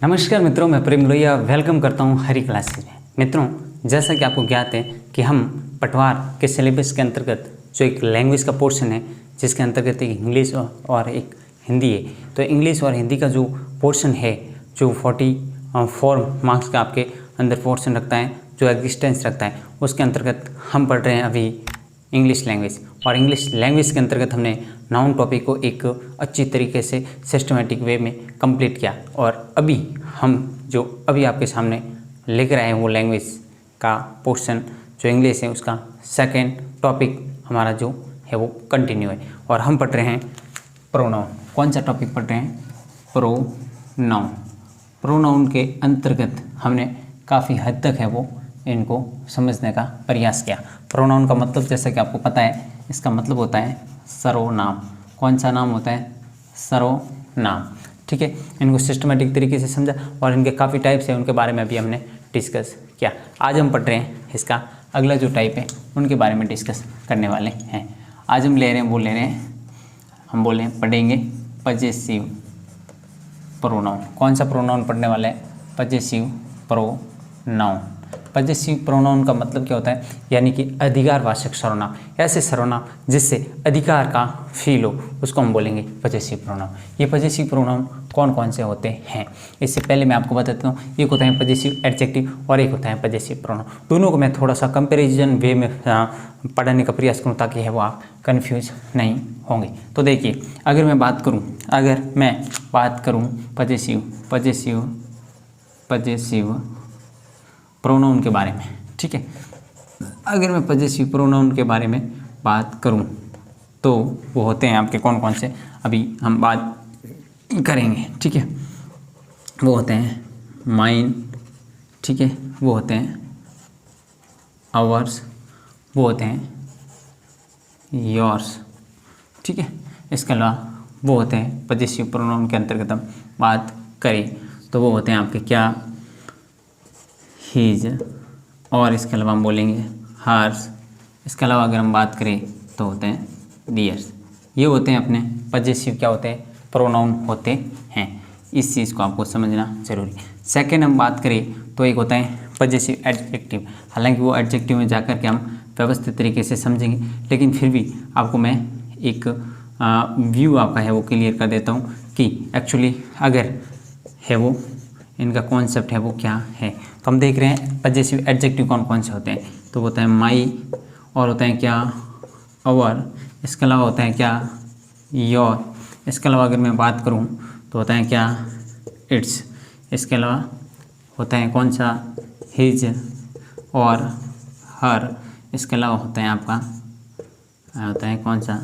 नमस्कार मित्रों, मैं प्रेम लोहिया वेलकम करता हूं हरी क्लासेज में। मित्रों, जैसा कि आपको ज्ञात है कि हम पटवार के सिलेबस के अंतर्गत जो एक लैंग्वेज का पोर्शन है जिसके अंतर्गत एक इंग्लिश और एक हिंदी है, तो इंग्लिश और हिंदी का जो पोर्शन है जो 44 मार्क्स का आपके अंदर पोर्शन रखता है, जो एग्जिस्टेंस रखता है, उसके अंतर्गत हम पढ़ रहे हैं अभी इंग्लिश लैंग्वेज। और इंग्लिश लैंग्वेज के अंतर्गत हमने नाउन टॉपिक को एक अच्छी तरीके से सिस्टमेटिक वे में कंप्लीट किया। और अभी हम जो अभी आपके सामने लेकर आए हैं वो लैंग्वेज का पोर्शन जो इंग्लिश है, उसका सेकेंड टॉपिक हमारा जो है वो कंटिन्यू है। और हम पढ़ रहे हैं प्रोनाउन। कौन सा टॉपिक पढ़ रहे हैं? प्रोनाउन। प्रोनाउन के अंतर्गत हमने काफ़ी हद तक है वो इनको समझने का प्रयास किया। प्रोनाउन का मतलब जैसा कि आपको पता है, इसका मतलब होता है सर्वनाम। कौन सा नाम होता है? सर्वनाम। ठीक है, इनको सिस्टमेटिक तरीके से समझा और इनके काफ़ी टाइप्स हैं, उनके बारे में भी हमने डिस्कस किया। आज हम पढ़ रहे हैं इसका अगला जो टाइप है उनके बारे में डिस्कस करने वाले हैं। आज हम हम पढ़ेंगे पजेसिव प्रोनाउन। कौन सा प्रोनाउन पढ़ने वाले हैं? Possessive pronoun. पजेसिव प्रोनाउन का मतलब क्या होता है? यानी कि अधिकारवाचक सर्वनाम। ऐसे सर्वनाम जिससे अधिकार का फील हो उसको हम बोलेंगे पजेसिव प्रोनाउन। ये पजेसिव प्रोनाउन कौन कौन से होते हैं, इससे पहले मैं आपको बताता हूँ। एक होता है पजेसिव एडजेक्टिव और एक होता है पजेसिव प्रोनाउन। दोनों को मैं थोड़ा सा कंपेरिजन वे में पढ़ने का प्रयास करूँ ताकि है वो आप कन्फ्यूज नहीं होंगे। तो देखिए, अगर मैं बात करूँ पजेसिव प्रोनाउन के बारे में, ठीक है, अगर मैं पजेसिव प्रोनाउन के बारे में बात करूं तो वो होते हैं आपके कौन कौन से, अभी हम बात करेंगे। ठीक है, वो होते हैं माइन, ठीक है, वो होते हैं आवर्स, वो होते हैं योर्स। ठीक है, इसके अलावा वो होते हैं पजेसिव प्रोनाउन के अंतर्गत हम बात करें तो वो होते हैं आपके क्या? हीज। और इसके अलावा हम बोलेंगे हार्स। इसके अलावा अगर हम बात करें तो होते हैं डियर्स। ये होते हैं अपने पजेसिव क्या होते हैं? प्रोनाउन होते हैं। इस चीज़ को आपको समझना जरूरी है। सेकेंड हम बात करें तो एक होता है पजेसिव एडजेक्टिव। हालांकि वो एडजेक्टिव में जाकर के हम व्यवस्थित तरीके से समझेंगे, लेकिन फिर भी आपको मैं एक व्यू आपका है वो क्लियर कर देता हूँ कि एक्चुअली अगर है वो इनका कॉन्सेप्ट है वो क्या है। तो हम देख रहे हैं पजेसिव एडजेक्टिव कौन कौन से होते हैं। तो होता है माई, और होता है क्या? अवर। इसके अलावा होता है क्या? योर। इसके अलावा अगर मैं बात करूं तो होता है क्या? इट्स। इसके अलावा होता है कौन सा? हिज और हर। इसके अलावा होता है आपका होता है कौन सा?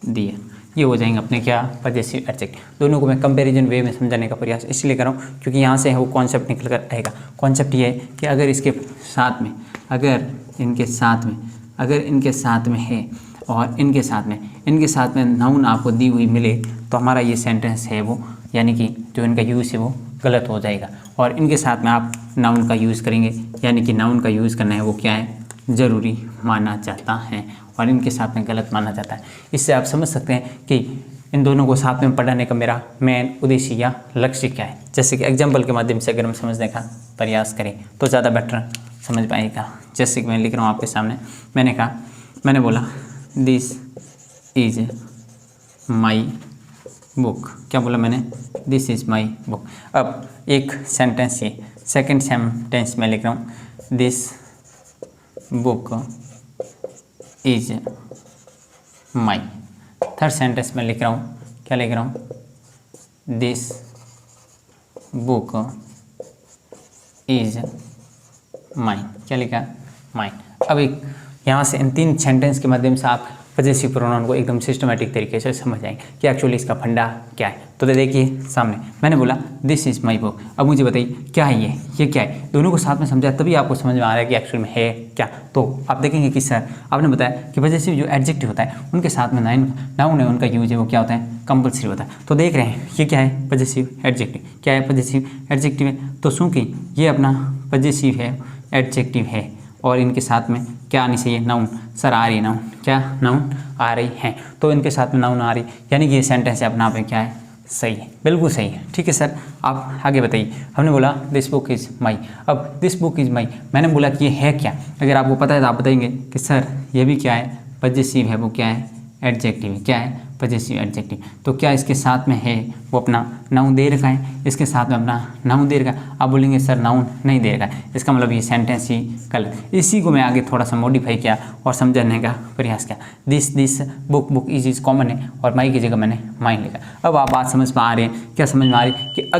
दियर। ये हो जाएंगे अपने क्या? Possessive adjective. दोनों को मैं कंपैरिजन वे में समझाने का प्रयास इसलिए कर रहा हूँ क्योंकि यहाँ से वो कॉन्सेप्ट निकल कर आएगा। कॉन्सेप्ट ये है कि अगर इनके साथ में है और इनके साथ में नाउन आपको दी हुई मिले तो हमारा ये सेंटेंस है वो, यानी कि जो इनका यूज़ है वो गलत हो जाएगा। और इनके साथ में आप नाउन का यूज़ करेंगे, यानी कि नाउन का यूज़ करना है वो क्या है? ज़रूरी माना जाता है और इनके साथ में गलत माना जाता है। इससे आप समझ सकते हैं कि इन दोनों को साथ में पढ़ाने का मेरा मेन उद्देश्य या लक्ष्य क्या है। जैसे कि एग्जाम्पल के माध्यम से अगर हम समझने का प्रयास करें तो ज़्यादा बेटर समझ पाएगा। जैसे कि मैं लिख रहा हूँ आपके सामने, मैंने बोला दिस इज माई बुक। क्या बोला मैंने? This is my book. अब एक सेंटेंस ये सेकेंड सेंटेंस में लिख रहा हूँ, this book is my. Third sentence में लिख रहा हूँ, क्या लिख रहा हूँ? This book is mine. क्या लिखा? माइन। अब एक यहाँ से इन तीन सेंटेंस के माध्यम से आप पजेसिव प्रोनाउन को एकदम सिस्टमेटिक तरीके से समझ जाएंगे कि एक्चुअली इसका फंडा क्या है। तो देखिए सामने मैंने बोला दिस इज़ माई बुक। अब मुझे बताइए क्या है ये क्या है? दोनों को साथ में समझा तभी आपको समझ में आ रहा है कि एक्चुअल में है क्या। तो आप देखेंगे कि सर आपने बताया कि पजेसिव जो एडजेक्टिव होता है उनके साथ में नाउन है उनका यूज है वो क्या होता है? कंपल्सरी होता है। तो देख रहे हैं ये क्या है? Possessive adjective. क्या है? पजेसिव एडजेक्टिव है। तो चूँकि ये अपना पजेसिव है, एडजेक्टिव है और इनके साथ में क्या आनी चाहिए? नाउन। सर आ रही नाउन। क्या? नाउन आ रही हैं। तो इनके साथ में नाउन आ रही, यानी कि ये सेंटेंस है अपना आप क्या है? सही है, बिल्कुल सही है। ठीक है सर, आप आगे बताइए। हमने बोला दिस बुक इज़ माई। अब दिस बुक इज़ माई मैंने बोला कि ये है क्या, अगर आपको पता है तो आप बताएंगे कि सर ये भी क्या है, पजेसिव है। वो क्या है, एडजेक्टिव है। क्या है, पजेसिव एडजेक्टिव। तो क्या इसके साथ में है वो अपना नाउन दे रखा है, इसके साथ में अपना नाउन दे रखा है। आप बोलेंगे सर नाउन नहीं दे रखा है, इसका मतलब ये सेंटेंस ही गलत। इसी को मैं आगे थोड़ा सा मॉडिफाई किया और समझाने का प्रयास किया। दिस बुक इज कॉमन है और माई की जगह मैंने माइन लिखा। अब आप बात समझ में आ रही है, क्या समझ में आ रही है कि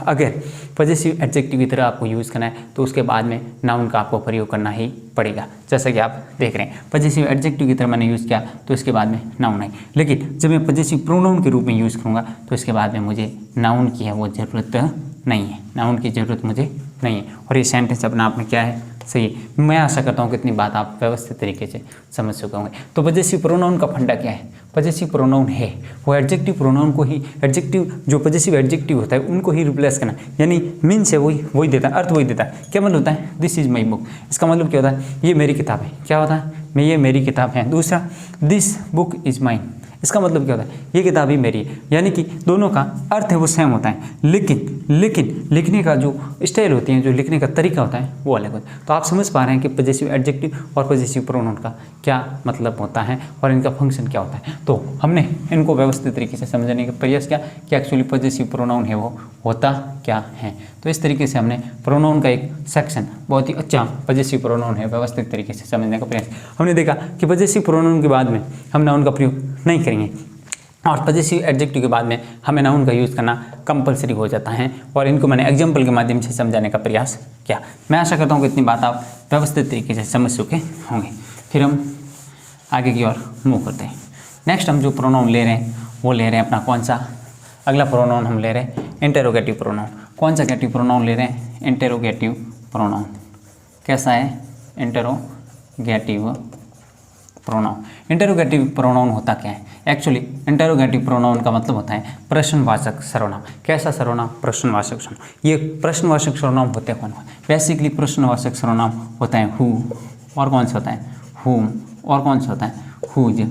अगर पजेसिव एडजेक्टिव की तरह आपको यूज़ करना है तो उसके बाद में नाउन का आपको प्रयोग करना ही पड़ेगा। जैसा कि आप देख रहे हैं पजेसिव एडजेक्टिव की तरह मैंने यूज़ किया तो इसके बाद में नाउन है, लेकिन जब मैं पजेसिव प्रोनाउन के रूप में यूज़ करूँगा तो इसके बाद में मुझे नाउन की है वो ज़रूरत नहीं है, नाउन की ज़रूरत मुझे नहीं है। और ये सेंटेंस अपने आप में क्या है, सही है। मैं आशा करता हूँ कि इतनी बात आप व्यवस्थित तरीके से समझ चुके होंगे। तो पजेसिव प्रोनाउन का फंडा क्या है, पजेसिव प्रोनाउन है वो एडजेक्टिव प्रोनाउन को ही, एडजेक्टिव जो पजेसिव एडजेक्टिव होता है उनको ही रिप्लेस करना, यानी मीन्स है वही देता है, अर्थ वही देता है। क्या मतलब होता है, दिस इज़ माई बुक, इसका मतलब क्या होता है, ये मेरी किताब है। क्या होता है, मैं ये मेरी किताब है। दूसरा, दिस बुक इज़ माइन, इसका मतलब क्या होता है, ये किताब ही मेरी है। यानी कि दोनों का अर्थ है वो सेम होता है, लेकिन लिखने का जो स्टाइल होती है, जो लिखने का तरीका होता है वो अलग होता है। तो आप समझ पा रहे हैं कि पजेसिव एडजेक्टिव और पजेसिव प्रोनाउन का क्या मतलब होता है और इनका फंक्शन क्या होता है। तो हमने इनको व्यवस्थित तरीके से समझने का प्रयास किया कि एक्चुअली पजेसिव प्रोनाउन है वो होता क्या है। तो इस तरीके से हमने प्रोनाउन का एक सेक्शन, बहुत ही अच्छा पजेसिव प्रोनाउन है, व्यवस्थित तरीके से समझने का प्रयास। हमने देखा कि पजेसिव प्रोनाउन के बाद में हम नाउन का प्रयोग नहीं करेंगे और पजेसिव एडजेक्टिव के बाद में हमें नाउन का यूज़ करना कंपलसरी हो जाता है, और इनको मैंने एग्जाम्पल के माध्यम से समझाने का प्रयास किया। मैं आशा करता हूँ कि इतनी बात आप व्यवस्थित तरीके से समझ चुके होंगे। फिर हम आगे की ओर मूव करते हैं। नेक्स्ट हम जो प्रोनाउन ले रहे हैं वो ले रहे हैं अपना कौन सा, अगला प्रोनाउन हम ले रहे हैं इंटेरोगेटिव प्रोनाउन। कौन सा गेटिव प्रोनाउन ले रहे हैं, इंटेरोगेटिव प्रोनाउन। कैसा है, इंटेरोगेटिव प्रोनाउन। इंटेरोगेटिव प्रोनाउन होता क्या है, एक्चुअली इंटेरोगेटिव प्रोनाउन का मतलब होता है प्रश्नवाचक सर्वनाम। कैसा सर्वनाम, प्रश्नवाचक सर्वनाम। ये प्रश्नवाचक सर्वनाम होते हैं कौन, बेसिकली प्रश्नवाचक सर्वनाम होता है हु, और कौन सा होता है हुम, और कौन सा होता है हुज,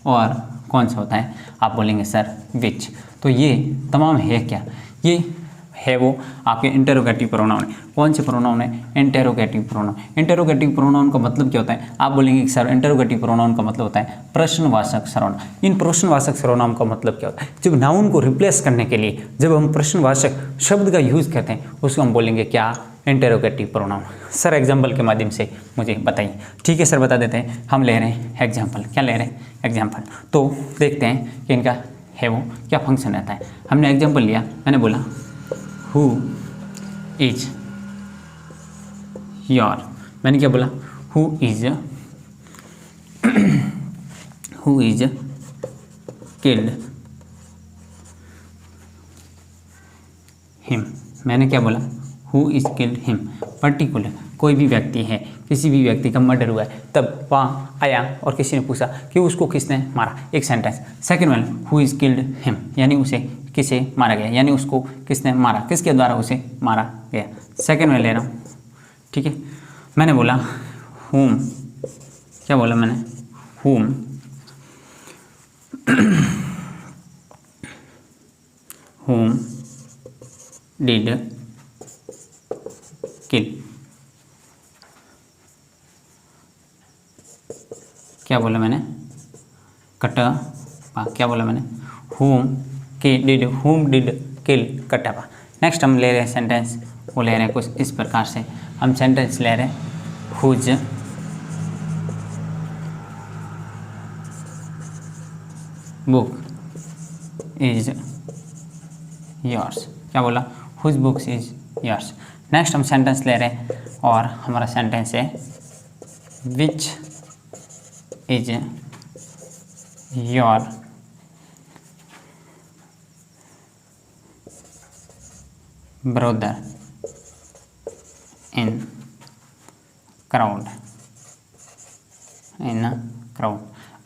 और कौन सा होता है, आप बोलेंगे सर विच। तो ये तमाम है क्या, ये है वो आपके इंटेरोगेटिव प्रोनाउन है। कौन से प्रोनाउन है, इंटेरोगेटिव प्रोनाउन। इंटेरोगेटिव प्रोनाउन का मतलब क्या होता है, आप बोलेंगे कि सर इंटेरोगेटिव प्रोनाउन का मतलब होता है प्रश्नवाचक सर्वनाम। इन प्रश्नवाचक सर्वनाम का मतलब क्या होता है, जब नाउन को रिप्लेस करने के लिए जब हम प्रश्नवाचक शब्द का यूज़ करते हैं उसको हम बोलेंगे क्या, इंटेरोगेटिव प्रोनाउन। सर एग्जाम्पल के माध्यम से मुझे बताइए। ठीक है सर, बता देते हैं। हम ले रहे हैं एग्जाम्पल। क्या ले रहे हैं, एग्जाम्पल। तो देखते हैं कि इनका है वो क्या फंक्शन रहता है। हमने एग्जाम्पल लिया, मैंने बोला हु इज योर, मैंने क्या बोला, हु इज किल्ड हिम। मैंने क्या बोला, who is killed him. Particular कोई भी व्यक्ति है, किसी भी व्यक्ति का मर्डर हुआ है, तब वहाँ आया और किसी ने पूछा कि उसको किसने मारा, एक sentence. Second one, who is killed him, यानी उसे किसे मारा गया, यानी उसको किसने मारा, किसके द्वारा उसे मारा गया। सेकेंड में ले रहा हूँ, ठीक है। मैंने बोला whom, क्या बोला मैंने, whom whom did kill। क्या बोला मैंने, कटप्पा। क्या बोला मैंने, whom did kill Kattappa. Next हम ले रहे हैं सेंटेंस, वो ले रहे हैं कुछ इस प्रकार से। हम सेंटेंस ले रहे हैं हुज बुक इज योर्स। क्या बोला, whose books is yours. Next हम सेंटेंस ले रहे हैं और हमारा सेंटेंस है which is your brother in crowd.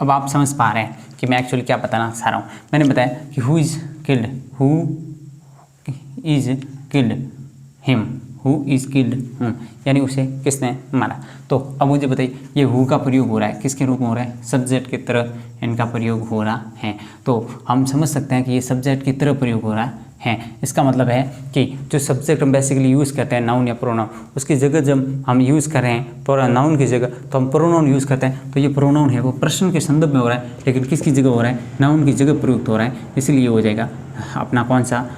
अब आप समझ पा रहे हैं कि मैं एक्चुअली क्या बताना चाह रहा हूँ। मैंने बताया कि who is killed him, who is killed हूँ, यानी उसे किसने मारा। तो अब मुझे बताइए ये हु का प्रयोग हो रहा है किसके रूप में हो रहा है, सब्जेक्ट की तरह इनका प्रयोग हो रहा है। तो हम समझ सकते हैं कि ये सब्जेक्ट की तरह प्रयोग हो रहा है। इसका मतलब है कि जो सब्जेक्ट हम बेसिकली यूज़ करते हैं नाउन या प्रोनाउन, उसकी जगह जब हम यूज़ कर रहे हैं नाउन की जगह तो हम प्रोनाउन यूज़ करते हैं। तो ये प्रोनाउन है वो प्रश्न के संदर्भ में हो रहा है, लेकिन किसकी जगह हो रहा है, नाउन की जगह प्रयुक्त हो रहा है, इसलिए हो जाएगा अपना कौन सा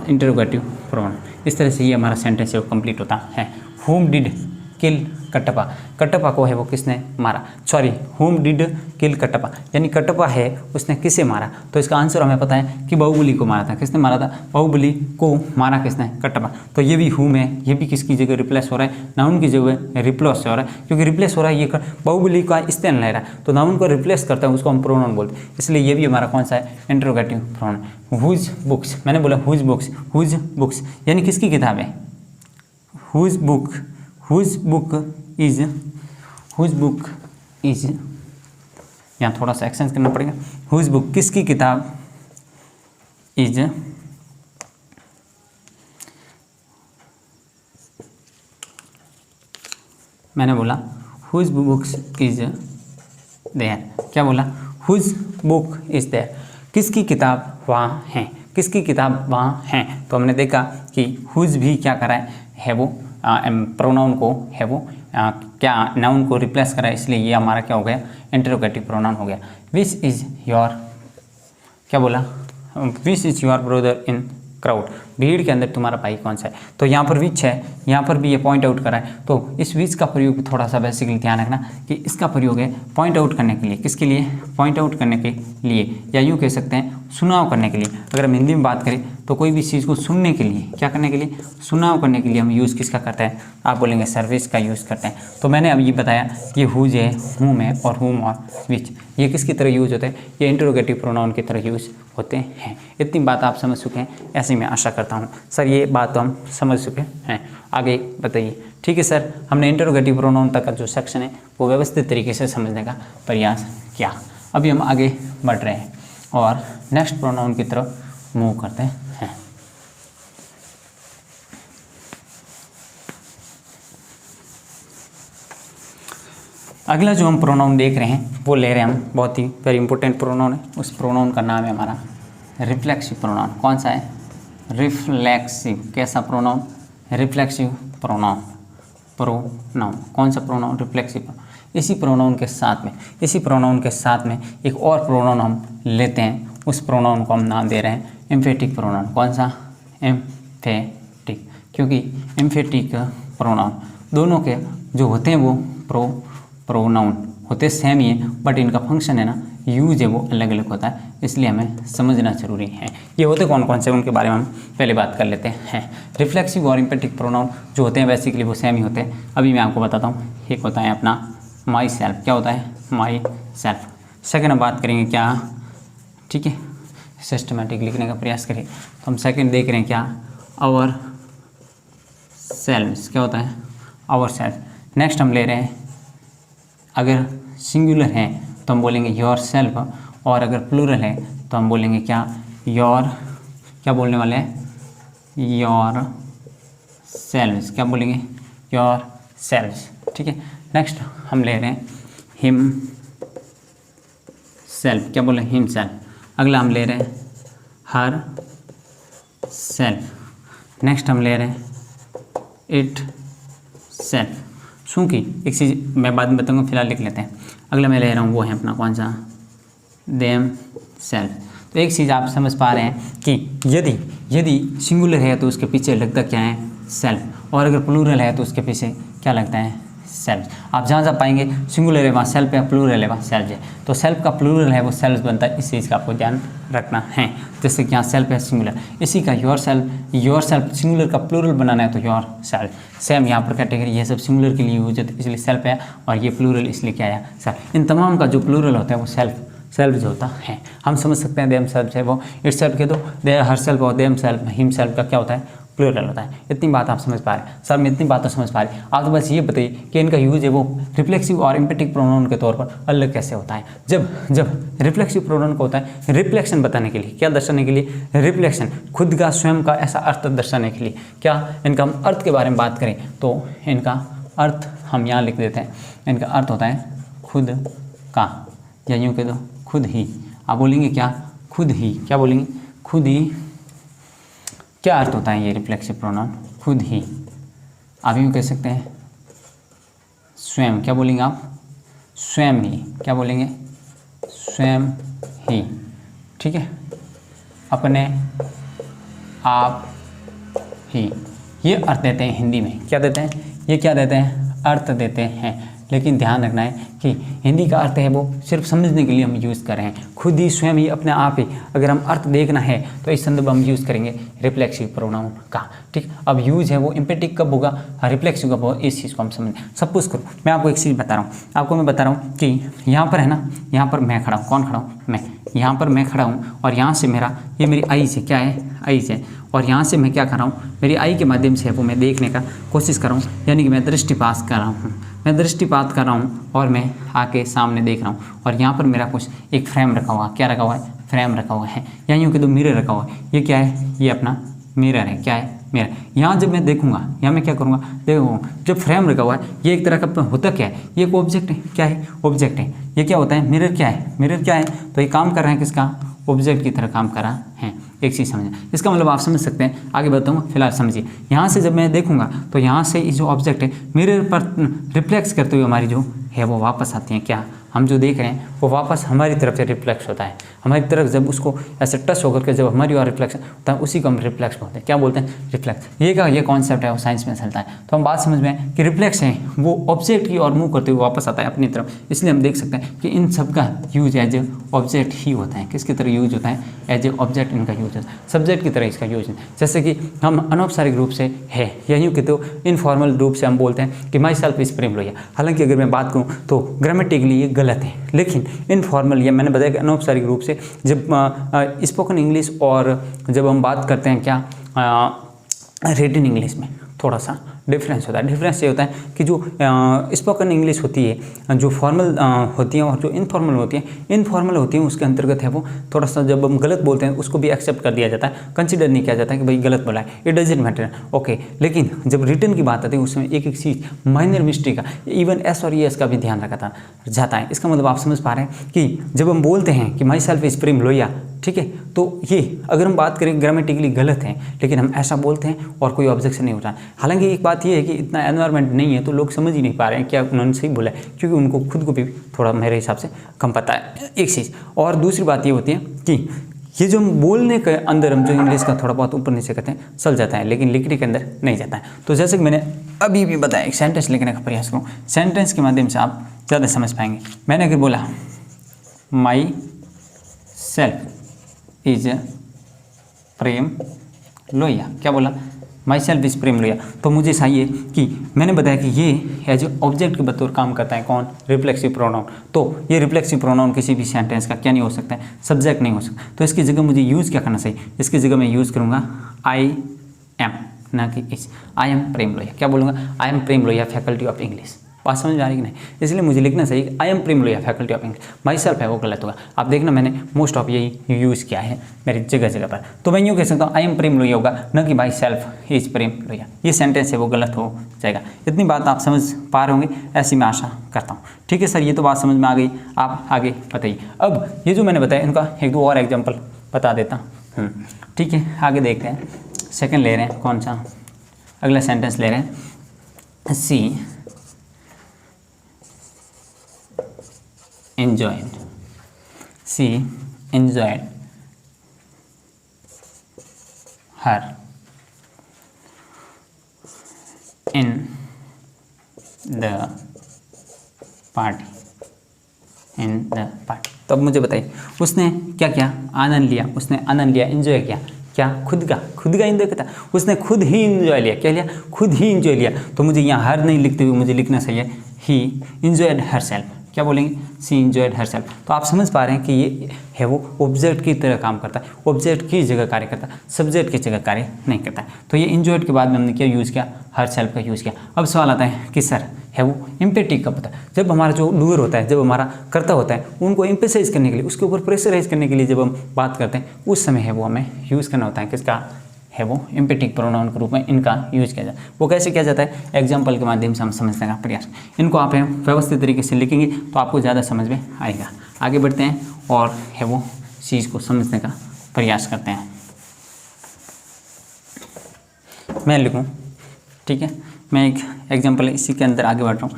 इंटरोगेटिव प्रोनाउन। इस तरह से ये हमारा सेंटेंस है वो कंप्लीट होता है। हुम डिड किल कटप्पा, कटप्पा को है वो किसने मारा, सॉरी हुम डिड किल कटप्पा, यानी कटप्पा है उसने किसे मारा। तो इसका आंसर हमें पता है कि बाहुबली को मारा था। किसने मारा था, बाहुबली को मारा किसने, कटप्पा। तो ये भी हुम है, ये भी किसकी जगह रिप्लेस हो रहा है, नाउन की जगह रिप्लेस हो रहा है, क्योंकि रिप्लेस हो रहा है ये बाहुबली का स्थान ले रहा है, तो नाउन को रिप्लेस करता है उसको हम प्रोनाउन बोलते हैं, इसलिए ये भी हमारा कौन सा है, इंटरोगेटिव प्रोनाउन। हुज बुक्स, मैंने बोला हुज बुक्स, हुज बुक्स यानी किसकी किताब है, whose book, whose book is, whose book is, यहाँ थोड़ा सा एक्सचेंज करना पड़ेगा, हुज बुक किसकी किताब, इज मैंने बोला हुज बुक्स इज देयर, क्या बोला, हुज बुक इज देयर, किसकी किताब वहाँ है, किसकी किताब वहाँ है। तो हमने देखा कि हुज भी क्या करा है वो प्रोनाउन को है वो क्या नाउन को रिप्लेस करा, इसलिए ये हमारा क्या हो गया, इंटरोगेटिव प्रोनाउन हो गया। विच इज़ योर, क्या बोला, which is your brother in crowd, भीड़ के अंदर तुम्हारा भाई कौन सा है। तो यहाँ पर विच है, यहाँ पर भी ये पॉइंट आउट करा है। तो इस विच का प्रयोग थोड़ा सा बेसिकली ध्यान रखना कि इसका प्रयोग है पॉइंट आउट करने के लिए, किसके लिए, पॉइंट आउट करने के लिए, या यूँ कह सकते हैं सुनाव करने के लिए। अगर हम हिंदी में बात करें तो कोई भी चीज़ को सुनने के लिए, क्या करने के लिए, सुनाव करने के लिए हम यूज़ किसका करते हैं, आप बोलेंगे सर्विस का यूज़ करते हैं। तो मैंने अब ये बताया ये हुज है, हुम है, और हुम और विच ये किसकी तरह यूज़ होते हैं, ये इंटरोगेटिव प्रोनाउन की तरह यूज़ होते हैं। इतनी बात आप समझ चुके हैं, ऐसे मैं आशा करता हूँ। सर ये बात तो हम समझ चुके हैं, आगे बताइए। ठीक है सर, हमने इंटरोगेटिव प्रोनाउन तक का जो सेक्शन है वो व्यवस्थित तरीके से समझने का प्रयास किया। अभी हम आगे बढ़ रहे हैं और नेक्स्ट प्रोनाउन की तरफ मूव करते हैं। अगला जो हम प्रोनाउन देख रहे हैं वो ले रहे हैं हम, बहुत ही वेरी इंपॉर्टेंट प्रोनाउन है। उस प्रोनाउन का नाम है हमारा रिफ्लेक्सिव प्रोनाउन। कौन सा है, रिफ्लेक्सिव। कैसा प्रोनाउन, रिफ्लेक्सिव प्रोनाउन, प्रोनाउन कौन सा प्रोनाउन, रिफ्लेक्सिव। इसी प्रोनाउन के साथ में, इसी प्रोनाउन के साथ में एक और प्रोनाउन हम लेते हैं, उस प्रोनाउन को हम नाम दे रहे हैं एम्फेटिक प्रोनाउन। कौन सा, एम्फेटिक, क्योंकि एम्फेटिक प्रोनाउन दोनों के जो होते हैं वो प्रोनाउन होते सेम ही है, बट इनका फंक्शन है ना, यूज है वो अलग अलग होता है, इसलिए हमें समझना जरूरी है। ये होते कौन कौन से, उनके बारे में हम पहले बात कर लेते हैं। रिफ्लेक्सिव और एम्फेटिक प्रोनाउन जो होते हैं बेसिकली वो सेम ही होते हैं। अभी मैं आपको बताता हूँ। एक होता है अपना माई सेल्फ, क्या होता है, माई सेल्फ। सेकेंड हम बात करेंगे क्या, ठीक है, सिस्टमेटिक लिखने का प्रयास करें तो हम सेकेंड देख रहे हैं क्या, आवर सेल्फ, क्या होता है, आवर सेल्फ। नेक्स्ट हम ले रहे हैं, अगर सिंगुलर है तो हम बोलेंगे योर सेल्फ, और अगर प्लूरल है तो हम बोलेंगे क्या, योर, क्या बोलने वाले हैं, योर सेल्व्स, क्या बोलेंगे, योर सेल्व्स। ठीक है, नेक्स्ट हम ले रहे हैं हिम सेल्फ, क्या बोले, हिम सेल्फ। अगला हम ले रहे हैं हर सेल्फ। नेक्स्ट हम ले रहे हैं इट सेल्फ। चूँकि एक चीज़ मैं बाद में बताऊँगा, फिलहाल लिख लेते हैं। अगला मैं ले रहा हूँ वो है अपना कौन सा, देम सेल्फ। तो एक चीज़ आप समझ पा रहे हैं कि यदि सिंगुलर है तो उसके पीछे लगता क्या है, सेल्फ, और अगर प्लूरल है तो उसके पीछे क्या लगता है, सेल्फ। आप जहाँ पाएंगे सिंगुलर है वहाँ सेल्फ है, प्लूरल है वहाँ सेल्फ है। तो सेल्फ का प्लूरल है वो सेल्फ बनता है, इस चीज़ का आपको ध्यान रखना है। जैसे कि यहाँ सेल्फ है सिंगुलर, इसी का योर सेल्फ सिंगुलर का प्लूरल बनाना है तो योर सेल्फ। सेम यहाँ पर कैटेगरी ये सब सिंगुलर के लिए यूज होता है, इसलिए सेल्फ है, और ये प्लूरल इसलिए क्या है, सेल्फ। इन तमाम का जो प्लूरल होता है वो सेल्फ जो होता है। हम समझ सकते हैं देम सेल्फ है वो, इट सेल्फ के दो, दे हर सेल्फ और देम सेल्फ, हिम सेल्फ का क्या होता है, प्लूरल होता है। इतनी बात आप समझ पा रहे हैं सर, मैं इतनी बात तो समझ पा रही। आप तो बस ये बताइए कि इनका यूज है वो रिफ्लेक्सिव और इम्पेटिक प्रोनाउन के तौर पर अलग कैसे होता है। जब रिफ्लेक्सिव प्रोनाउन को होता है रिफ्लेक्शन बताने के लिए, क्या दर्शाने के लिए, रिफ्लेक्शन, खुद का स्वयं का ऐसा अर्थ दर्शाने के लिए। क्या इनका हम अर्थ के बारे में बात करें तो इनका अर्थ हम यहाँ लिख देते हैं। इनका अर्थ होता है खुद का, या यूँ कह दो खुद ही। आप बोलेंगे क्या, खुद ही, क्या बोलेंगे, खुद ही। क्या अर्थ होता है ये रिफ्लेक्सिव प्रोनाउन, खुद ही। आप यूँ कह सकते हैं स्वयं, क्या बोलेंगे आप, स्वयं ही, क्या बोलेंगे, स्वयं ही, ठीक है, अपने आप ही। ये अर्थ देते हैं हिंदी में, क्या देते हैं, ये क्या देते हैं, अर्थ देते हैं। लेकिन ध्यान रखना है कि हिंदी का अर्थ है वो सिर्फ समझने के लिए हम यूज़ कर रहे हैं, खुद ही, स्वयं ही, अपने आप ही। अगर हम अर्थ देखना है तो इस संदर्भ हम यूज़ करेंगे रिफ्लेक्सिव प्रोनाउन का, ठीक। अब यूज़ है वो इम्पेटिक कब होगा, रिफ्लेक्सिव कब होगा, इस चीज़ को हम समझें। सपोज करो मैं आपको एक चीज़ बता रहा हूँ, आपको मैं बता रहा हूँ कि यहाँ पर है ना, यहाँ पर मैं खड़ा हूँ, कौन खड़ा हूँ, मैं, यहाँ पर मैं खड़ा हूँ और यहाँ से मेरा, ये मेरी आईज है, क्या है, आईज है, और यहाँ से मैं क्या कर रहा हूँ, मेरी आई के माध्यम से वो मैं देखने का कोशिश कर रहा हूँ, यानी कि मैं दृष्टिपात कर रहा हूँ, मैं दृष्टिपात कर रहा हूँ और मैं आके सामने देख रहा हूँ। और यहाँ पर मेरा कुछ एक फ्रेम रखा हुआ, क्या रखा हुआ है, फ्रेम रखा हुआ है, या यूँ कि तो मिरर रखा हुआ है। ये क्या है, ये अपना मिरर है, क्या है, मिरर। यहाँ जब मैं देखूंगा, यहाँ मैं क्या करूँगा, देखो जब फ्रेम रखा हुआ है, ये एक तरह का होता क्या है, ये एक ऑब्जेक्ट है, क्या है, ऑब्जेक्ट है। ये क्या होता है, मिरर क्या है, मिरर क्या है, तो ये काम कर रहे हैं किसका, ऑब्जेक्ट की तरह काम कर रहा है। एक चीज़ समझना, इसका मतलब आप समझ सकते हैं, आगे बताऊंगा, फिलहाल समझिए। यहाँ से जब मैं देखूंगा तो यहाँ से जो ऑब्जेक्ट है मिरर पर रिफ्लेक्स करते हुए हमारी जो है वो वापस आती हैं, क्या, हम जो देख रहे हैं वो वापस हमारी तरफ से रिफ्लेक्स होता है, हमारी तरफ जब उसको ऐसे टच होकर के जब हमारी और रिफ्लेक्शन होता है उसी को हम रिफ्लेक्स बोलते हैं, क्या बोलते हैं, रिफ्लेक्स। ये कॉन्सेप्ट है वो साइंस में चलता है। तो हम बात समझ में आए कि रिफ्लेक्स है वो ऑब्जेक्ट की ओर मूव करते हुए वापस आता है अपनी तरफ, इसलिए हम देख सकते हैं कि इन सब का यूज एज ए ऑब्जेक्ट ही होता है। किसकी तरह यूज होता है, एज ए ऑब्जेक्ट इनका यूज होता है, सब्जेक्ट की तरह इसका यूज है। जैसे कि हम अनौपचारिक रूप से है, या यूँ कि तो इनफॉर्मल रूप से हम बोलते हैं कि माई सेल्फ इज प्रेम लोहिया। हालांकि अगर मैं बात करूँ तो ग्रामेटिकली ये गलत है, लेकिन इनफॉर्मल, या मैंने बताया कि अनौपचारिक रूप से जब स्पोकन इंग्लिश और जब हम बात करते हैं क्या रिटन इंग्लिश में थोड़ा सा डिफरेंस होता है। डिफरेंस ये होता है कि जो स्पोकन इंग्लिश होती है, जो फॉर्मल होती है और जो इनफॉर्मल होती है, इनफॉर्मल होती है उसके अंतर्गत है वो थोड़ा सा जब हम गलत बोलते हैं उसको भी एक्सेप्ट कर दिया जाता है, कंसिडर नहीं किया जाता है कि भाई गलत बोला है, इट डजंट मैटर, ओके। लेकिन जब रिटन की बात आती है उसमें एक एक चीज़ माइनर मिस्टेक का, इवन एस और एस का भी ध्यान रखा जाता है। इसका मतलब आप समझ पा रहे हैं कि जब हम बोलते हैं कि माई सेल्फ इज प्रेम लोहिया, ठीक है, तो ये अगर हम बात करें ग्रामेटिकली गलत है, लेकिन हम ऐसा बोलते हैं और कोई ऑब्जेक्शन नहीं होता। हालांकि एक बात ये है कि इतना एनवायरनमेंट नहीं है तो लोग समझ ही नहीं पा रहे हैं क्या उन्होंने सही बोला है, क्योंकि उनको खुद को भी थोड़ा मेरे हिसाब से कम पता है, एक चीज़। और दूसरी बात ये होती है कि ये जो हम बोलने के अंदर हम जो इंग्लिश का थोड़ा बहुत ऊपर नीचे करते हैं चल जाता है, लेकिन लिखने के अंदर नहीं जाता है। तो जैसे कि मैंने अभी भी बताया, एक सेंटेंस लिखने का प्रयास करूँ, सेंटेंस के माध्यम से आप ज़्यादा समझ पाएंगे। मैंने अगर बोला माई सेल्फ इज प्रेम लोहिया, क्या बोला, माई सेल्फ इज प्रेम लोहिया, तो मुझे चाहिए कि मैंने बताया कि ये एज ऑब्जेक्ट के बतौर काम करता है, कौन, रिफ्लेक्सिव प्रोनाउन। तो ये रिफ्लेक्सिव प्रोनाउन किसी भी सेंटेंस का क्या नहीं हो सकता है, सब्जेक्ट नहीं हो सकता। तो इसकी जगह मुझे यूज़ क्या करना चाहिए, इसकी जगह मैं यूज़ करूँगा आई एम, ना कि इस, आई एम प्रेम लोहिया। क्या बोलूँगा, I am Prem Lohia faculty of English. बात समझ में आ रही कि नहीं, इसलिए मुझे लिखना चाहिए I am Prem Lohia faculty of English. My self है वो गलत होगा, आप देखना मैंने मोस्ट ऑफ यही यूज़ किया है मेरी जगह जगह पर। तो मैं यूँ कह सकता हूँ आई एम प्रेम लोहिया होगा, न कि माई सेल्फ इज प्रेम लोहिया। ये सेंटेंस है वो गलत हो जाएगा। इतनी बात आप समझ पा रहे होंगे, ऐसी मैं आशा करता हूँ। ठीक है सर, ये तो बात समझ में आ गई, आप आगे बताइए। अब ये जो मैंने बताया इनका एक दो और एग्जाम्पल बता देता हूँ। ठीक है, आगे देखते हैं। सेकेंड ले रहे हैं, कौन सा अगला सेंटेंस ले रहे हैं, सी enjoyed, she enjoyed her in the party, तो अब मुझे बताइए उसने क्या किया, आनंद लिया, उसने आनंद लिया, एंजॉय किया, क्या, खुद का एंजॉय करता, उसने खुद ही एंजॉय लिया, क्या लिया, खुद ही एंजॉय लिया। तो मुझे यहाँ हर नहीं लिखते हुए मुझे लिखना चाहिए ही enjoyed herself। क्या बोलेंगे, शी इंजॉयड हर सेल्फ। तो आप समझ पा रहे हैं कि ये है वो ऑब्जेक्ट की तरह काम करता है, ऑब्जेक्ट की जगह कार्य करता है, सब्जेक्ट की जगह कार्य नहीं करता है। तो ये इंजॉयड के बाद में हमने क्या यूज़ किया, हर सेल्फ का यूज़ किया। अब सवाल आता है कि सर है वो इम्पेटिव कब होता है, जब हमारा जो डूअर होता है, जब हमारा कर्ता होता है, उनको एम्फेसाइज करने के लिए, उसके ऊपर प्रेशराइज करने के लिए जब हम बात करते हैं, उस समय है वो हमें यूज़ करना होता है किसका, है वो इम्पेटिव प्रोनाउन के रूप में इनका यूज किया जाता है। वो कैसे किया जाता है, एग्जाम्पल के माध्यम से हम समझने का प्रयास। इनको आप व्यवस्थित तरीके से लिखेंगे तो आपको ज़्यादा समझ में आएगा। आगे बढ़ते हैं और है वो चीज़ को समझने का प्रयास करते हैं। मैं लिखूँ, ठीक है, मैं एक एग्जाम्पल इसी के अंदर आगे बढ़ रहा हूँ।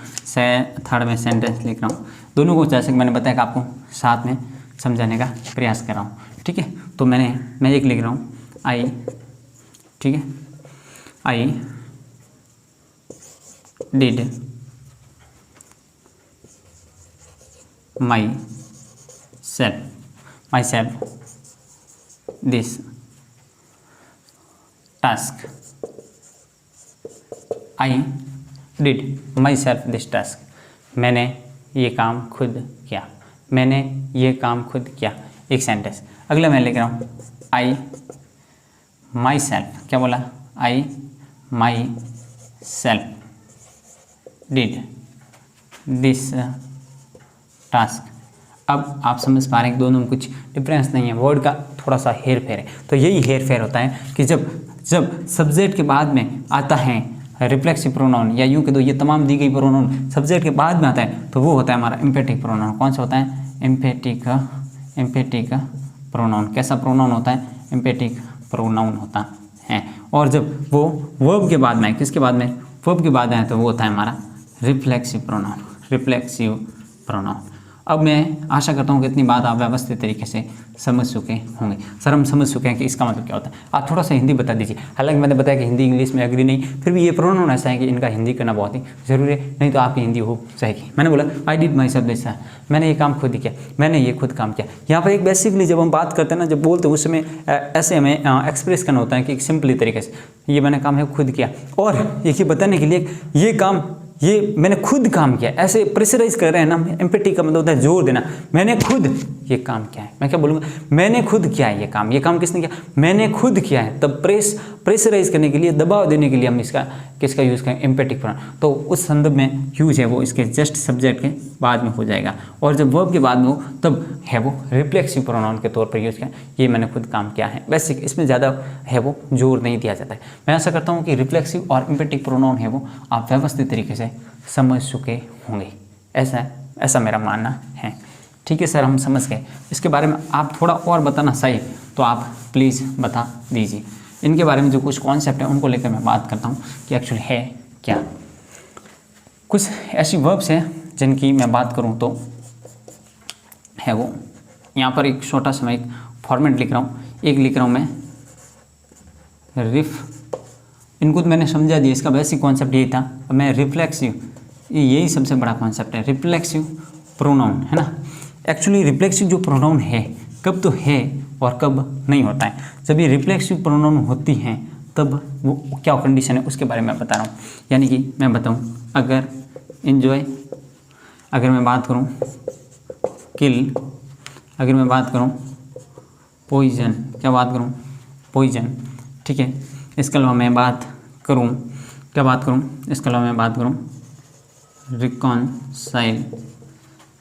थर्ड में सेंटेंस लिख रहा हूँ। दोनों को जैसे कि मैंने बताया कि आपको साथ में समझाने का प्रयास कर रहा हूँ, ठीक है। तो मैं एक लिख रहा हूँ आई, ठीक है, I did my self this task, I did my self this task, मैंने ये काम खुद किया, मैंने ये काम खुद किया, एक सेंटेंस। अगला मैं लिख रहा हूँ आई माई सेल्फ, क्या बोला, I myself did this task. अब आप समझ पा रहे हैं कि दोनों में कुछ डिफरेंस नहीं है, वर्ड का थोड़ा सा हेर फेर है। तो यही हेर फेर होता है कि जब सब्जेक्ट के बाद में आता है रिफ्लेक्सिव प्रोनाउन, या यूँ कह दो ये तमाम दी गई प्रोनाउन सब्जेक्ट के बाद में आता है, तो वो होता है हमारा एम्फेटिक प्रोनाउन। कौन सा होता है, एम्फेटिक प्रोनाउन। कैसा प्रोनाउन होता है, एम्फेटिक प्रोनाउन होता है। और जब वो वर्ब के बाद में, किसके बाद में, वर्ब के बाद आए, तो वो होता है हमारा रिफ्लेक्सिव प्रोनाउन। अब मैं आशा करता हूँ कि इतनी बात आप व्यवस्थित तरीके से समझ चुके होंगे। सर हम समझ चुके हैं कि इसका मतलब क्या होता है। आप थोड़ा सा हिंदी बता दीजिए। हालांकि मैंने बताया कि हिंदी इंग्लिश में एग्री नहीं, फिर भी ये प्रोनाउन ऐसा है कि इनका हिंदी करना बहुत ही ज़रूरी है, नहीं तो आपकी हिंदी हो जाएगी। मैंने बोला I did my self this, मैंने ये काम खुद किया, मैंने ये खुद काम किया। यहाँ पर एक बेसिकली जब हम बात करते हैं ना, जब बोलते हैं उस समय ऐसे हमें एक्सप्रेस करना होता है कि सिंपली तरीके से ये मैंने काम है खुद किया, और ये बताने के लिए ये काम ये मैंने खुद काम किया, ऐसे प्रेशराइज कर रहे हैं ना। एम्पैथी का मतलब होता है जोर देना, मैंने खुद ये काम किया है। मैं क्या बोलूँगा, मैंने खुद किया है ये काम किसने किया, मैंने खुद किया है। तब प्रेशराइज करने के लिए, दबाव देने के लिए हम इसका किसका यूज़ करें, एम्पैथिक प्रोनाउन। तो उस संदर्भ में यूज है वो इसके जस्ट सब्जेक्ट के बाद में हो जाएगा, और जब वर्ब के बाद में हो तब है वो रिफ्लेक्सिव प्रोनाउन के तौर पर यूज़ किया, ये मैंने खुद काम किया है। बेसिक इसमें ज़्यादा है वो जोर नहीं दिया जाता है। मैं ऐसा करता हूँ कि रिफ्लेक्सिव और एम्पैथिक प्रोनाउन है वो आप व्यवस्थित तरीके से समझ चुके होंगे, ऐसा मेरा मानना है। ठीक है सर, हम समझ गए। इसके बारे में आप थोड़ा और बताना सही तो आप प्लीज़ बता दीजिए। इनके बारे में जो कुछ कॉन्सेप्ट है उनको लेकर मैं बात करता हूँ कि एक्चुअली है क्या। कुछ ऐसी वर्ब्स हैं जिनकी मैं बात करूँ तो है वो, यहाँ पर एक छोटा सा मैं एक फॉर्मेट लिख रहा हूँ। एक लिख रहा हूँ मैं इनको तो मैंने समझा दिया, इसका बेसिक कॉन्सेप्ट यही था। अब मैं रिफ्लेक्सिव, यही सबसे बड़ा कॉन्सेप्ट है, रिफ्लेक्सिव प्रोनाउन है ना। एक्चुअली रिफ्लेक्सिव जो प्रोनाउन है कब तो है और कब नहीं होता है। जब ये रिफ्लेक्सिव प्रोनाउन होती हैं तब वो क्या कंडीशन है उसके बारे में मैं बता रहा हूँ। यानी कि मैं बताऊँ, अगर एंजॉय, अगर मैं बात करूँ किल, अगर मैं बात करूँ पॉइजन, क्या बात करूँ पॉइजन, ठीक है। इसके अलावा मैं बात करूँ, क्या बात करूँ, इसके अलावा मैं बात करूँ रिकॉन्साइल,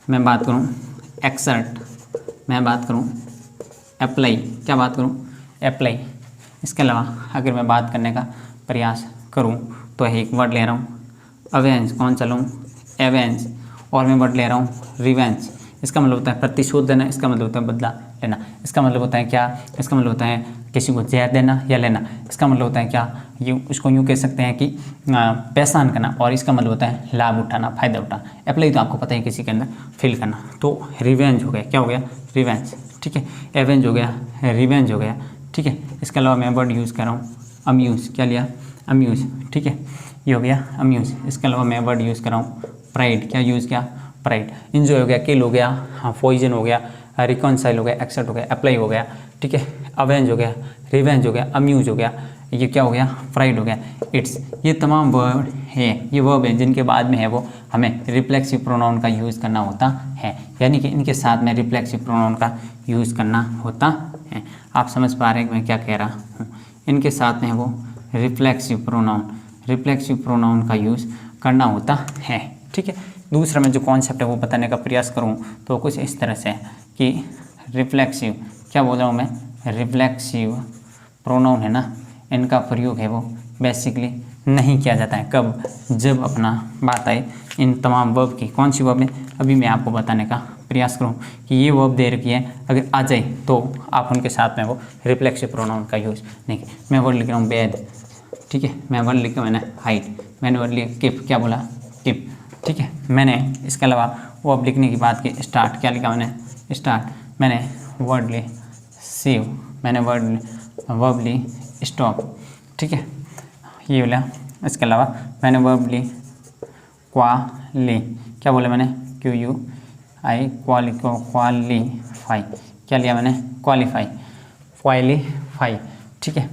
मैं बात करूँ एक्सर्ट, मैं बात करूँ अप्लाई, क्या बात करूँ अप्लाई। इसके अलावा अगर मैं बात करने का प्रयास करूँ तो एक वर्ड ले रहा हूँ अवेंज, कौन सा लूँ एवेंज, और मैं वर्ड ले रहा हूँ रिवेंज। इसका मतलब होता है प्रतिशोध देना, इसका मतलब होता है बदला लेना। इसका मतलब होता है क्या, इसका मतलब होता है किसी को जहर देना या लेना। इसका मतलब होता है क्या, यूँ उसको यूँ कह सकते हैं कि पहचान करना, और इसका मतलब होता है लाभ उठाना, फ़ायदा उठाना। अप्लाई तो आपको पता है किसी के अंदर फील करना। तो रिवेंज हो गया, क्या हो गया रिवेंज, ठीक है। एवेंज हो गया, रिवेंज हो गया, ठीक है। इसके अलावा मैं वर्ड यूज़ कर रहा हूँ अम्यूज़, क्या लिया अम्यूज़, ठीक है, ये हो गया अम्यूज़। इसके अलावा मैं वर्ड यूज़ कर रहा हूँ प्राइड, क्या यूज़ किया प्राइड। इंजॉय हो गया, किल हो गया, हाँ पॉइजन हो गया, रिकॉन्साइल हो गया, एक्सेप्ट हो गया, अप्लाई हो गया, ठीक है, अवेंज हो गया, रिवेंज हो गया, अम्यूज हो गया, ये क्या हो गया प्राइड हो गया, इट्स। ये तमाम वर्ड है, ये वर्ब है जिनके बाद में है वो हमें रिफ्लेक्सिव प्रोनाउन का यूज़ करना होता है, यानी कि इनके साथ में रिफ्लेक्सिव प्रोनाउन का यूज़ करना होता है। आप समझ पा रहे हैं कि मैं क्या कह रहा हूँ। इनके साथ में है वो रिफ्लेक्सिव प्रोनाउन का यूज़ करना होता है। ठीक है, दूसरा मैं जो कॉन्सेप्ट है वो बताने का प्रयास करूँ तो कुछ इस तरह से है कि रिफ्लेक्सिव, क्या बोल रहा हूँ मैं, रिफ्लेक्सिव प्रोनाउन है ना, इनका प्रयोग है वो बेसिकली नहीं किया जाता है। कब? जब अपना बात आए इन तमाम वर्ब की। कौन सी वर्ब है अभी मैं आपको बताने का प्रयास करूँ कि ये वर्ब दे रखी है, अगर आ जाए तो आप उनके साथ में वो रिफ्लेक्सिव प्रोनाउन का यूज़ नहीं। मैं वर्ड लिख रहा हूँ बेड, ठीक है, मैं वर्ड लिखा मैंने हाइट, मैंने वर्ड लिखा किप, क्या बोला, किप। ठीक है, मैंने इसके अलावा वर्ब लिखने की बात की स्टार्ट, क्या लिखा मैंने, स्टार्ट। मैंने वर्ड ली सेव, मैंने वर्ब ली स्टॉप। ठीक है, ये बोला। इसके अलावा मैंने वर्ब ली क्वाली, क्या बोला मैंने, QUI, क्वालीफाई, क्या लिया मैंने, क्वालीफाई। ठीक है,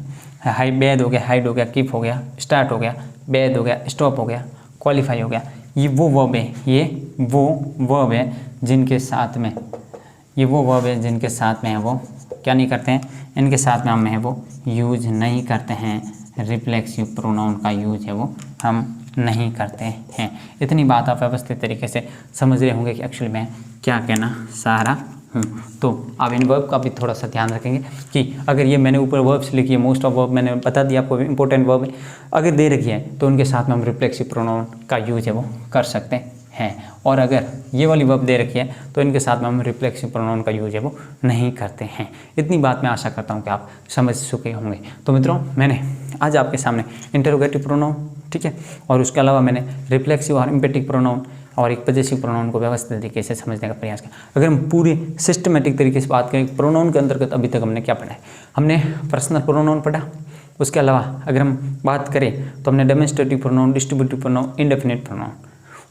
हाई बेद हो गया, हाइड हो गया, कीप हो गया, स्टार्ट हो गया, बेद हो गया, स्टॉप हो गया, क्वालीफाई हो गया। ये वो वर्ब है, ये वो वर्ब है जिनके साथ में, ये वो वर्ब है जिनके साथ में है वो क्या नहीं करते हैं, इनके साथ में हम है वो यूज नहीं करते हैं, रिफ्लेक्सिव प्रोनाउन का यूज है वो हम नहीं करते हैं। इतनी बात आप व्यवस्थित तरीके से समझ रहे होंगे कि एक्चुअली मैं क्या कहना चाह रहा हूँ। तो आप इन वर्ब का भी थोड़ा सा ध्यान रखेंगे कि अगर ये मैंने ऊपर वर्ब्स लिखी है, मोस्ट ऑफ वर्ब मैंने बता दिया आपको, इंपॉर्टेंट वर्ब है, अगर दे रखी है तो उनके साथ में हम रिफ्लेक्सिव प्रोनाउन का यूज है वो कर सकते हैं। और अगर ये वाली वर्ब दे रखी है तो इनके साथ में हम रिफ्लेक्सिव प्रोनाउन का यूज है वो नहीं करते हैं। इतनी बात मैं आशा करता हूँ कि आप समझ चुके होंगे। तो मित्रों, मैंने आज आपके सामने इंटरोगेटिव प्रोनाउन, ठीक है, और उसके अलावा मैंने रिफ्लेक्सिव और इम्पेटिव प्रोनाउन और एक पजेसिव प्रोनाउन को व्यवस्थित तरीके से समझने का प्रयास किया। अगर हम पूरी सिस्टमेटिक तरीके से बात करें प्रोनाउन के अंतर्गत, अभी तक हमने क्या पढ़ा है, हमने पर्सनल प्रोनाउन पढ़ा। उसके अलावा अगर हम बात करें तो हमने demonstrative pronoun, distributive pronoun, indefinite pronoun,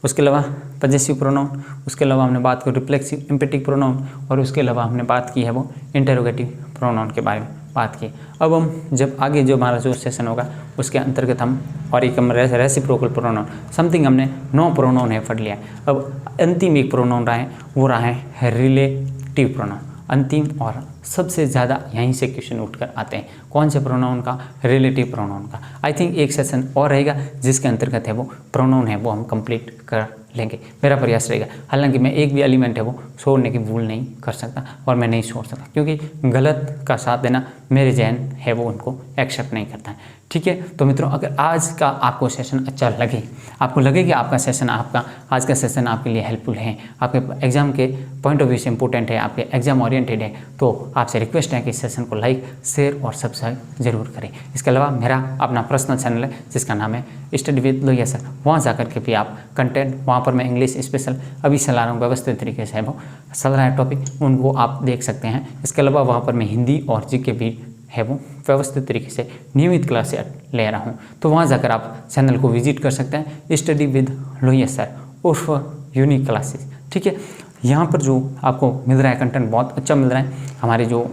उसके अलावा पजेसिव प्रोनाउन, उसके अलावा हमने बात की रिफ्लेक्सिव इम्पेटिव प्रोनाउन, और उसके अलावा हमने बात की है वो इंटरोगेटिव प्रोनाउन के बारे में बात की। अब हम जब आगे जो हमारा जो सेशन होगा उसके अंतर्गत हम और एक हम रेसिप्रोकल प्रोनाउन, समथिंग हमने 9 प्रोनाउन है पढ़ लिया है। अब अंतिम एक प्रोनाउन रहा है, वो रहा है रिलेटिव प्रोनाउन। अंतिम और सबसे ज़्यादा यहीं से क्वेश्चन उठकर आते हैं, कौन से प्रोनाउन का, रिलेटिव प्रोनाउन का। आई थिंक एक सेशन और रहेगा जिसके अंतर्गत है वो प्रोनाउन है वो हम कंप्लीट कर लेंगे, मेरा प्रयास रहेगा। हालांकि मैं एक भी एलिमेंट है वो छोड़ने की भूल नहीं कर सकता और मैं नहीं छोड़ सकता, क्योंकि गलत का साथ देना मेरे जहन है वो उनको एक्सेप्ट नहीं करता है। ठीक है, तो मित्रों, अगर आज का आपको सेशन अच्छा लगे, आपको लगे कि आपका सेशन, आपका आज का सेशन आपके लिए हेल्पफुल है, आपके एग्जाम के पॉइंट ऑफ व्यू से इंपॉर्टेंट है, आपके एग्जाम ओरिएंटेड है, तो आपसे रिक्वेस्ट है कि इस सेशन को लाइक, शेयर और सब्सक्राइब जरूर करें। इसके अलावा मेरा अपना पर्सनल चैनल है जिसका नाम है स्टडी विद लोहिया सर, वहाँ जाकर के भी आप कंटेंट, वहाँ पर मैं इंग्लिश स्पेशल अभी चला रहा हूँ, व्यवस्थित तरीके से है वो चल रहा है टॉपिक, उनको आप देख सकते हैं। इसके अलावा वहाँ पर मैं हिंदी और जीके भी है वो व्यवस्थित तरीके से नियमित क्लास ले रहा हूँ, तो वहाँ जाकर आप चैनल को विजिट कर सकते हैं, स्टडी विद लोहिया सर उर्फ यूनिक क्लासेस। ठीक है, यहाँ पर जो आपको मिल रहा है कंटेंट बहुत अच्छा मिल रहा है। हमारे जो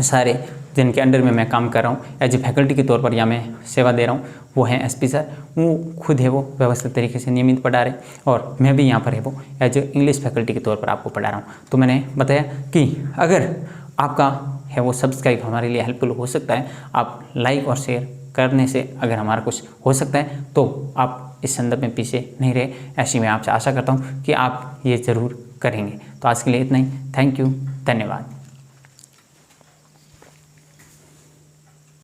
सारे जिनके अंडर में मैं काम कर रहा हूँ एज ए फैकल्टी के तौर पर या मैं सेवा दे रहा हूँ, वो हैं SP सर, वो खुद है वो व्यवस्थित तरीके से नियमित पढ़ा रहे, और मैं भी यहाँ पर है वो एज ए इंग्लिश फैकल्टी के तौर पर आपको पढ़ा रहा हूँ। तो मैंने बताया कि अगर आपका है वो सब्सक्राइब हमारे लिए हेल्पफुल हो सकता है, आप लाइक और शेयर करने से अगर हमारा कुछ हो सकता है तो आप इस संदर्भ में पीछे नहीं रहे, ऐसी मैं आपसे आशा करता हूँ कि आप ये ज़रूर करेंगे। तो आज के लिए इतना ही, थैंक यू, धन्यवाद।